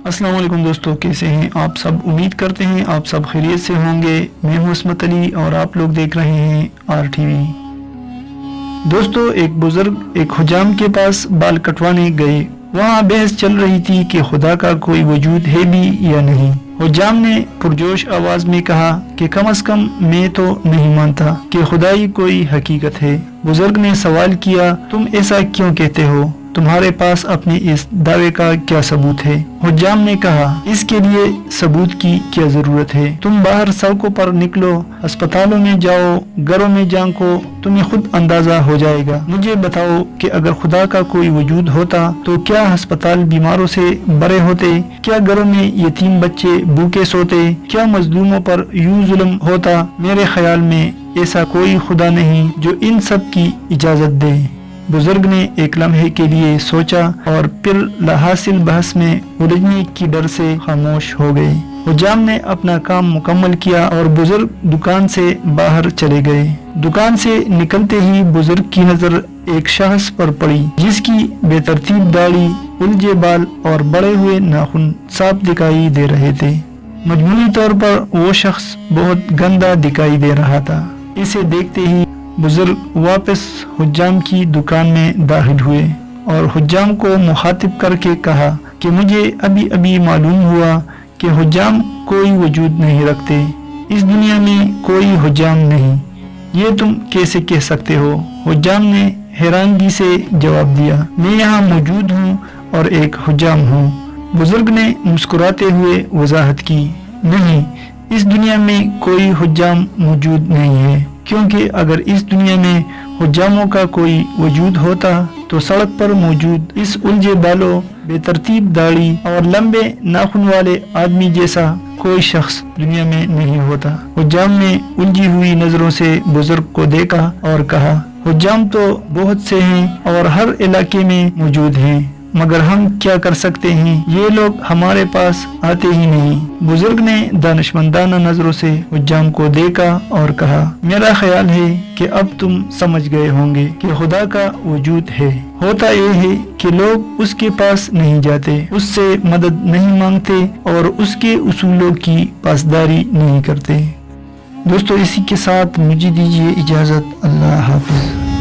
السلام علیکم دوستو، کیسے ہیں آپ سب؟ امید کرتے ہیں آپ سب خیریت سے ہوں گے۔ میں ہوں عصمت علی اور آپ لوگ دیکھ رہے ہیں آر ٹی وی۔ دوستو، ایک بزرگ ایک حجام کے پاس بال کٹوانے گئے۔ وہاں بحث چل رہی تھی کہ خدا کا کوئی وجود ہے بھی یا نہیں۔ حجام نے پرجوش آواز میں کہا کہ کم از کم میں تو نہیں مانتا کہ خدائی کوئی حقیقت ہے۔ بزرگ نے سوال کیا، تم ایسا کیوں کہتے ہو؟ تمہارے پاس اپنے اس دعوے کا کیا ثبوت ہے؟ حجام نے کہا، اس کے لیے ثبوت کی کیا ضرورت ہے؟ تم باہر سڑکوں پر نکلو، اسپتالوں میں جاؤ، گھروں میں جھانکو، تمہیں خود اندازہ ہو جائے گا۔ مجھے بتاؤ کہ اگر خدا کا کوئی وجود ہوتا تو کیا ہسپتال بیماروں سے بھرے ہوتے؟ کیا گھروں میں یتیم بچے بھوکے سوتے؟ کیا مظلوموں پر یوں ظلم ہوتا؟ میرے خیال میں ایسا کوئی خدا نہیں جو ان سب کی اجازت دے۔ بزرگ نے ایک لمحے کے لیے سوچا اور پھر لاحاصل بحث میں الجھنے کی ڈر سے خاموش ہو گئے۔ حجام نے اپنا کام مکمل کیا اور بزرگ دکان سے باہر چلے گئے۔ دکان سے نکلتے ہی بزرگ کی نظر ایک شخص پر پڑی جس کی بے ترتیب داڑھی، الجھے بال اور بڑے ہوئے ناخن صاف دکھائی دے رہے تھے۔ مجموعی طور پر وہ شخص بہت گندا دکھائی دے رہا تھا۔ اسے دیکھتے ہی بزرگ واپس حجام کی دکان میں داخل ہوئے اور حجام کو مخاطب کر کے کہا کہ مجھے ابھی معلوم ہوا کہ حجام کوئی وجود نہیں رکھتے، اس دنیا میں کوئی حجام نہیں، یہ تم کیسے کہہ سکتے ہو؟ حجام نے حیرانگی سے جواب دیا، میں یہاں موجود ہوں اور ایک حجام ہوں۔ بزرگ نے مسکراتے ہوئے وضاحت کی، نہیں، اس دنیا میں کوئی حجام موجود نہیں ہے، کیونکہ اگر اس دنیا میں حجاموں کا کوئی وجود ہوتا تو سڑک پر موجود اس الجھے بالوں، بے ترتیب داڑھی اور لمبے ناخن والے آدمی جیسا کوئی شخص دنیا میں نہیں ہوتا۔ حجام نے الجھی ہوئی نظروں سے بزرگ کو دیکھا اور کہا، حجام تو بہت سے ہیں اور ہر علاقے میں موجود ہیں، مگر ہم کیا کر سکتے ہیں؟ یہ لوگ ہمارے پاس آتے ہی نہیں۔ بزرگ نے دانشمندانہ نظروں سے حجام کو دیکھا اور کہا، میرا خیال ہے کہ اب تم سمجھ گئے ہوں گے کہ خدا کا وجود ہے۔ ہوتا یہ ہے کہ لوگ اس کے پاس نہیں جاتے، اس سے مدد نہیں مانگتے اور اس کے اصولوں کی پاسداری نہیں کرتے۔ دوستو، اسی کے ساتھ مجھے دیجیے اجازت۔ اللہ حافظ۔